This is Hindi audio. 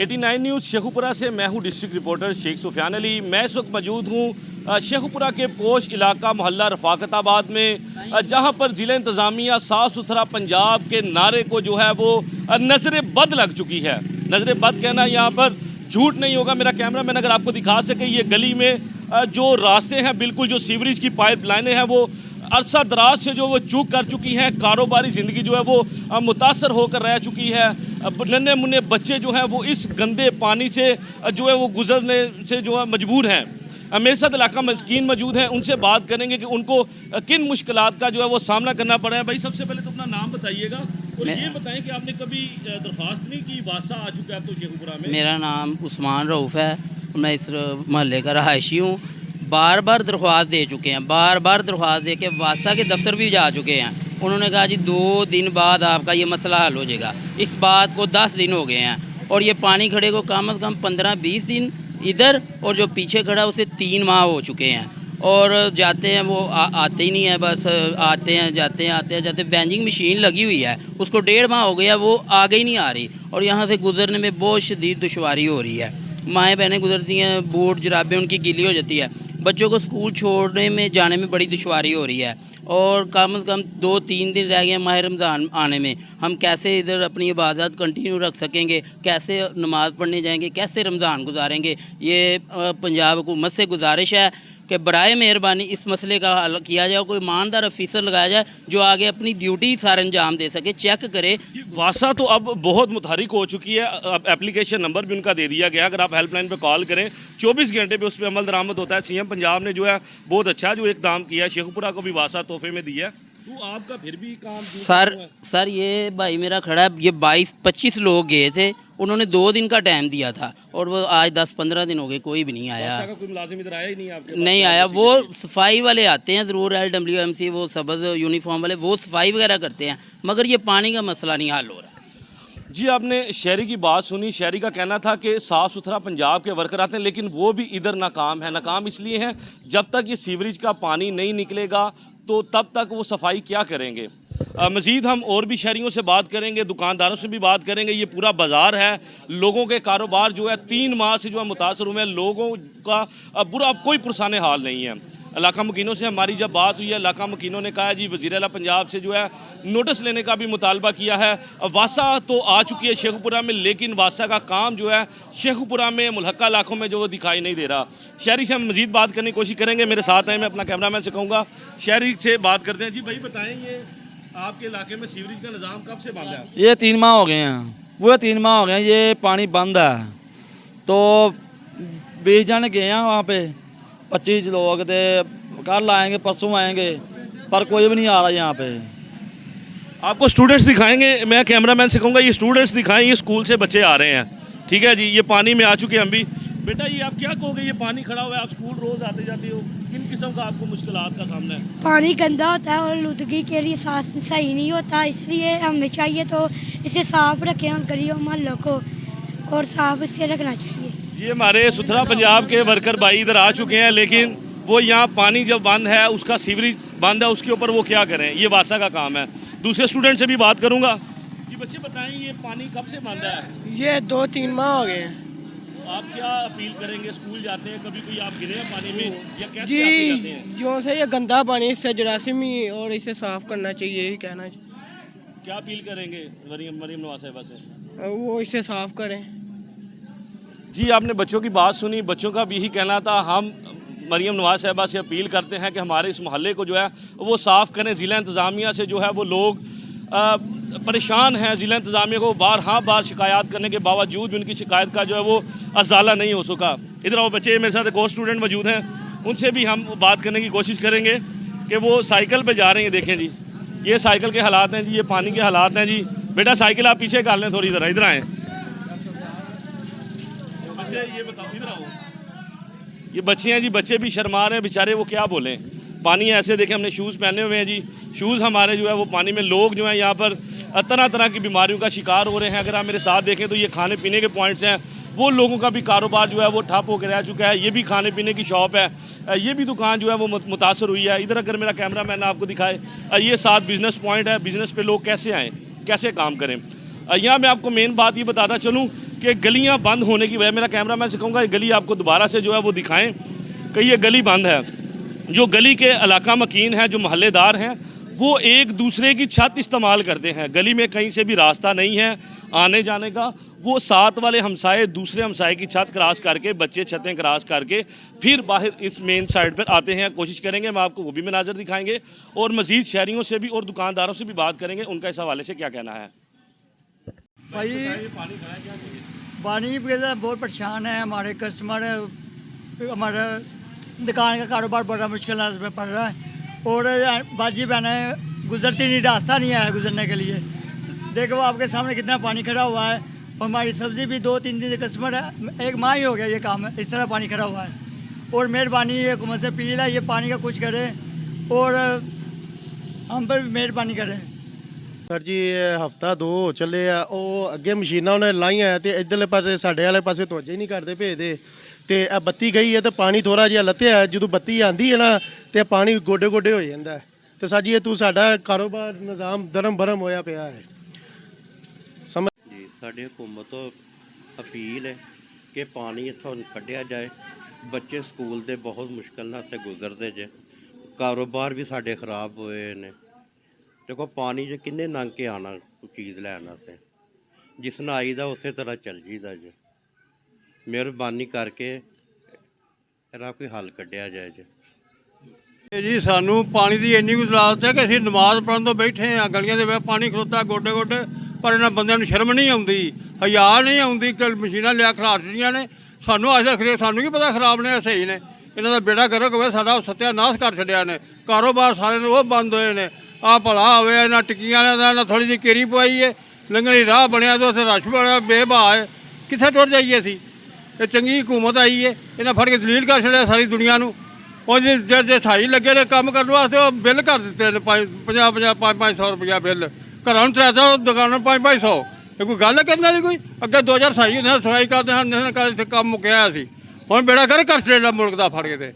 89 न्यूज़ शेखुपुरा से मैं हूं डिस्ट्रिक्ट रिपोर्टर शेख सुफियान अली। मैं इस वक्त मौजूद हूं शेखुपुरा के पोश इलाका मोहल्ला रफ़ाकताबाद में, जहां पर ज़िला इंतज़ामिया साफ़ सुथरा पंजाब के नारे को जो है वो नज़र बद लग चुकी है। नज़र बद कहना यहाँ पर झूठ नहीं होगा। मेरा कैमरामैन अगर आपको दिखा सके, ये गली में जो रास्ते हैं, बिल्कुल जो सीवरेज की पाइप लाइनें हैं वो अरसा दराज से जो वो चूक कर चुकी हैं। कारोबारी ज़िंदगी जो है वो मुतासर होकर रह चुकी है। नन्हे मुन्ने बच्चे जो हैं वो इस गंदे पानी से जो है वो गुजरने से जो है मजबूर हैं। मेरे साथ इलाका मस्कीन मौजूद हैं, उनसे बात करेंगे कि उनको किन मुश्किलात का जो है वो सामना करना पड़ा है। भाई, सबसे पहले तो अपना नाम बताइएगा और ये बताएं कि आपने कभी दरख्वास्त नहीं की, वासा आ चुका है तो शेखुपुरा में। मेरा नाम उस्मान रऊफ़ है, मैं इस महल्ले का रहायशी हूँ। बार बार दरख्वास्त दे चुके हैं, बार बार दरख्वास्त दे के वासा के दफ्तर भी जा चुके हैं। उन्होंने कहा जी 2 दिन बाद आपका ये मसला हल हो जाएगा। इस बात को 10 दिन हो गए हैं और ये पानी खड़े को कम से कम 15-20 दिन इधर, और जो पीछे खड़ा उसे 3 माह हो चुके हैं। और जाते हैं वो आते ही नहीं है, बस आते हैं जाते हैं आते हैं जाते। वेंजिंग मशीन लगी हुई है, उसको 1.5 माह हो गया, वो आगे ही नहीं आ रही और यहाँ से गुजरने में बहुत शदीद दुश्वारी हो रही है। माएँ बहनें गुजरती हैं, बूट जराबें उनकी गीली हो जाती है। बच्चों को स्कूल छोड़ने में जाने में बड़ी दुश्वारी हो रही है और कम से कम 2-3 दिन रह गए माह रमज़ान आने में। हम कैसे इधर अपनी इबादत कंटिन्यू रख सकेंगे, कैसे नमाज़ पढ़ने जाएंगे, कैसे रमज़ान गुजारेंगे। ये पंजाब हुकूमत से गुजारिश है कि बराए मेहरबानी इस मसले का हल किया जाए। कोई ईमानदार अफीसर लगाया जाए जो आगे अपनी ड्यूटी सारे अंजाम दे सके, चेक करे। वासा तो अब बहुत मुतहरिक हो चुकी है। अब एप्लीकेशन नंबर भी उनका दे दिया गया, अगर आप हेल्पलाइन पे कॉल करें 24 घंटे पे उस पर अमल दरामद होता है। सीएम पंजाब ने जो है बहुत अच्छा जो इकदाम किया है, शेखुपुरा को भी वासा तोहफे में दिया है। तो आपका फिर भी काम सर ये भाई मेरा खड़ा है, ये 22-25 लोग गए थे, उन्होंने 2 दिन का टाइम दिया था और वो आज 10-15 दिन हो गए, कोई भी नहीं आया। का कोई मुलाजिम इधर आया ही नहीं आपके पास? नहीं आया। वो सफाई वाले आते हैं ज़रूर, LWMC वो सबज यूनिफॉर्म वाले, वो सफाई वगैरह करते हैं, मगर ये पानी का मसला नहीं हल हो रहा। जी, आपने शहरी की बात सुनी। शहरी का कहना था कि साफ़ सुथरा पंजाब के वर्कर आते हैं, लेकिन वो भी इधर नाकाम है। नाकाम इसलिए हैं, जब तक ये सीवरेज का पानी नहीं निकलेगा तो तब तक वो सफाई क्या करेंगे। मज़ीद हम और भी शहरियों से बात करेंगे, दुकानदारों से भी बात करेंगे। ये पूरा बाज़ार है, लोगों के कारोबार जो है 3 माह से जो है मुतासर हुए हैं। लोगों का बुरा कोई पुरसाने हाल नहीं है। इलाका मकीनों से हमारी जब बात हुई है, इलाका मकीनों ने कहा है जी वज़ीर आला पंजाब से जो है नोटिस लेने का भी मुतालबा किया है। वासा तो आ चुकी है शेखुपुरा में, लेकिन वासा का काम जो है शेखुपुरा में मुल्हक्का इलाकों में जो वो दिखाई नहीं दे रहा। शहरी से हम मज़ीद बात करने की कोशिश करेंगे। मेरे साथ हैं, मैं अपना कैमरामैन से कहूँगा शहरी से बात करते हैं। जी भाई, बताएँगे आपके इलाके में सीवरेज का निज़ाम कब से बंद है? ये 3 माह हो गए हैं, पूरे 3 माह हो गए हैं ये पानी बंद है। तो 20 जन गए हैं वहाँ पे, 25 लोग थे। कल आएंगे परसों आएंगे, पर कोई भी नहीं आ रहा यहाँ पे। आपको स्टूडेंट्स दिखाएंगे, मैं कैमरामैन से कहूँगा ये स्टूडेंट्स दिखाएं, ये स्कूल से बच्चे आ रहे हैं, ठीक है जी। ये पानी में आ चुके हैं हम भी। बेटा, ये आप क्या कहोगे, ये पानी खड़ा हुआ है, आप स्कूल रोज़ आते जाते हो, किन किस्म का आपको मुश्किलात का सामना है? पानी गंदा होता है और लुदगी के लिए सांस सही नहीं होता, इसलिए हमें चाहिए तो इसे साफ रखें और गलियों मोहल्लों को और साफ इससे रखना चाहिए। ये हमारे सुथरा पंजाब के वर्कर भाई इधर आ चुके हैं, लेकिन वो यहाँ पानी जब बंद है, उसका सीवरेज बंद है, उसके ऊपर वो क्या करें, ये वासा का काम है। दूसरे स्टूडेंट से भी बात करूँगा। ये बच्चे बताएं, ये पानी कब से बंद है? ये 2-3 माह हो गए हैं। आप क्या अपील करेंगे? स्कूल जाते हैं, कभी कोई आप गिरे हैं पानी में या कैसे जी, आते जाते हैं? जो से ये गंदा पानी, इससे जरासीमी और इसे साफ करना चाहिए, यही कहना चाहिए। क्या अपील करेंगे मरियम नवाज साहिबा से? वो इसे साफ करें। जी, आपने बच्चों की बात सुनी। बच्चों का भी यही कहना था। हम मरियम नवाज साहिबा से अपील करते हैं कि हमारे इस मोहल्ले को जो है वो साफ़ करें। ज़िला इंतज़ामिया से जो है वो लोग परेशान हैं। ज़िला इंतज़ामिया को बार शिकायत करने के बावजूद भी उनकी शिकायत का जो है वो अजाला नहीं हो सका। इधर वो बच्चे, मेरे साथ एक और स्टूडेंट मौजूद हैं, उनसे भी हम बात करने की कोशिश करेंगे कि वो साइकिल पे जा रहे हैं। देखें जी, ये साइकिल के हालात हैं जी, ये पानी के हालात हैं जी। बेटा, साइकिल आप पीछे कर लें थोड़ी, इधर आएँ। बच्चे, ये बताओ, इधर आओ। ये बच्चे हैं जी, बच्चे भी शर्मा रहे हैं बेचारे, वो क्या बोलें। पानी ऐसे देखें, हमने शूज़ पहने हुए हैं जी, शूज़ हमारे जो है वो पानी में। लोग जो हैं यहाँ पर तरह तरह की बीमारियों का शिकार हो रहे हैं। अगर आप मेरे साथ देखें तो ये खाने पीने के पॉइंट्स हैं, वो लोगों का भी कारोबार जो है वो ठप होकर रह चुका है। ये भी खाने पीने की शॉप है, ये भी दुकान जो है वो मुतासर हुई है। इधर अगर मेरा कैमरा मैन आपको दिखाए, ये 7 बिज़नेस पॉइंट है। बिज़नेस पे लोग कैसे आएँ, कैसे काम करें। यहाँ मैं आपको मेन बात ये बताता चलूँ कि गलियां बंद होने की वजह, मेरा कैमरा मैं से कहूँगा ये गली आपको दोबारा से जो है वो दिखाएं कि ये गली बंद है। जो गली के इलाका मकीन हैं, जो मोहल्लेदार हैं, वो एक दूसरे की छत इस्तेमाल करते हैं। गली में कहीं से भी रास्ता नहीं है आने जाने का। वो साथ वाले हमसाए दूसरे हमसाए की छत क्रॉस करके, बच्चे छतें क्रॉस करके फिर बाहर इस मेन साइड पर आते हैं। कोशिश करेंगे हम आपको वो भी मनाजर दिखाएंगे और मज़ीद शहरियों से भी और दुकानदारों से भी बात करेंगे, उनका इस हवाले से क्या कहना है। भाई पानी की वजह से बहुत परेशान है हमारे कस्टमर, हमारा दुकान का कारोबार बड़ा मुश्किल में पड़ रहा है और बाजी बहनें गुजरती नहीं, रास्ता नहीं है गुजरने के लिए। देखो आपके सामने कितना पानी खड़ा हुआ है और हमारी सब्ज़ी भी 2-3 दिन से कस्टमर है, एक माह ही हो गया ये काम है, इस तरह पानी खड़ा हुआ है। और मेहरबानी ये हुकूमत से अपील है, ये पानी का कुछ करे और हम पर भी मेहरबानी करें। ਸਰ ਜੀ ਹਫਤਾ 2 ਹੋ ਚੱਲੇ ਆ, ਉਹ ਅੱਗੇ ਮਸ਼ੀਨਾਂ ਉਹਨੇ ਲਾਈਆਂ ਆ ਤੇ ਇੱਧਰਲੇ ਪਾਸੇ ਸਾਡੇ ਵਾਲੇ ਪਾਸੇ ਤਵੱਜੋ ਹੀ ਨਹੀਂ ਕਰਦੇ ਭੇਜਦੇ ਤੇ ਇਹ ਬੱਤੀ ਗਈ ਹੈ ਤੇ ਪਾਣੀ ਥੋੜਾ ਜਿਹਾ ਲੱਥਿਆ। ਜਦੋਂ ਬੱਤੀ ਆਂਦੀ ਹੈ ਨਾ ਤੇ ਪਾਣੀ ਗੋਡੇ ਗੋਡੇ ਹੋ ਜਾਂਦਾ ਤੇ ਸਾਜੀ ਇਹ ਤੂੰ ਸਾਡਾ ਕਾਰੋਬਾਰ ਨਿਜ਼ਾਮ ਦਰਮ ਬਰਮ ਹੋਇਆ ਪਿਆ ਹੈ। ਜੀ ਸਾਡੇ ਹਕੂਮਤ ਤੋਂ ਅਪੀਲ ਹੈ ਕਿ ਪਾਣੀ ਇੱਥੋਂ ਕੱਢਿਆ ਜਾਏ। ਬੱਚੇ ਸਕੂਲ ਦੇ ਬਹੁਤ ਮੁਸ਼ਕਲ ਨਾਲ ਇੱਥੇ ਗੁਜ਼ਰਦੇ ਜੇ, ਕਾਰੋਬਾਰ ਵੀ ਸਾਡੇ ਖਰਾਬ ਹੋਏ ਨੇ। ਦੇਖੋ ਪਾਣੀ 'ਚ ਕਿੰਨੇ ਲੰਘ ਕੇ ਆਉਣਾ ਕੋਈ ਚੀਜ਼ ਲੈਣ ਵਾਸਤੇ, ਜਿਸ ਨਾਲ ਆਈਦਾ ਉਸੇ ਤਰ੍ਹਾਂ ਚੱਲ ਜੀਦਾ ਜੀ। ਮਿਹਰਬਾਨੀ ਕਰਕੇ ਇਹਦਾ ਕੋਈ ਹੱਲ ਕੱਢਿਆ ਜਾਏ ਜੀ। ਇਹ ਜੀ ਸਾਨੂੰ ਪਾਣੀ ਦੀ ਇੰਨੀ ਕੁ ਜ਼ਰੂਰਤ ਹੈ ਕਿ ਅਸੀਂ ਨਮਾਜ਼ ਪੜ੍ਹਨ ਤੋਂ ਬੈਠੇ ਹਾਂ, ਗਲੀਆਂ ਦੇ ਵਿੱਚ ਪਾਣੀ ਖਲੋਤਾ ਗੋਡੇ ਗੋਡੇ, ਪਰ ਇਹਨਾਂ ਬੰਦਿਆਂ ਨੂੰ ਸ਼ਰਮ ਨਹੀਂ ਆਉਂਦੀ, ਹਯਾ ਨਹੀਂ ਆਉਂਦੀ ਕਿ ਮਸ਼ੀਨਾਂ ਲਿਆ ਖਰਾਬ ਛੜੀਆਂ ਨੇ। ਸਾਨੂੰ ਅੱਜ ਤੱਕ ਸਾਨੂੰ ਕੀ ਪਤਾ ਖਰਾਬ ਨੇ ਸਹੀ ਨੇ। ਇਹਨਾਂ ਦਾ ਬੇੜਾ ਗਰਕ ਹੋਵੇ, ਸਾਡਾ ਸਤਿਆਨਾਸ਼ ਕਰ ਛੱਡਿਆ ਨੇ। ਕਾਰੋਬਾਰ ਸਾਰੇ ਨੇ ਉਹ ਬੰਦ ਹੋਏ ਨੇ। ਆ ਭਲਾ ਹੋਵੇ ਇਹਨਾਂ ਟਿੱਕੀਆਂ ਦਾ ਨਾ ਥੋੜ੍ਹੀ ਜਿਹੀ ਕੇਰੀ ਪਵਾਈ ਹੈ, ਲੰਘਣੀ ਰਾਹ ਬਣਿਆ ਤੇ ਉੱਥੇ ਰਸ਼ ਬੜਾ ਬੇਭਾਅ ਹੈ, ਕਿੱਥੇ ਟੁਰ ਜਾਈਏ ਅਸੀਂ। ਇਹ ਚੰਗੀ ਹਕੂਮਤ ਆਈ ਹੈ, ਇਹਨਾਂ ਫੜ ਕੇ ਦਲੀਲ ਕਰ ਛੱਡਿਆ ਸਾਰੀ ਦੁਨੀਆ ਨੂੰ। ਉਹ ਜੇ ਸਹੀ ਲੱਗੇ ਨੇ ਕੰਮ ਕਰਨ ਵਾਸਤੇ ਉਹ ਬਿੱਲ ਕਰ ਦਿੱਤੇ ਨੇ 500 ਰੁਪਇਆ ਬਿੱਲ, ਘਰਾਂ ਨੂੰ 300, ਦੁਕਾਨਾਂ 500। ਇਹ ਕੋਈ ਗੱਲ ਕਰਨ ਵਾਲੀ ਕੋਈ? ਅੱਗੇ 2000 ਸਹੀ ਹੁੰਦੇ ਸਫਾਈ ਕਰਦੇ ਹਨ, ਕੰਮ ਮੁੱਕਿਆ ਸੀ। ਹੁਣ ਬੇੜਾ ਕਰ ਛੱਡਿਆ ਮੁਲਕ ਦਾ ਫੜ ਕੇ ਤੇ।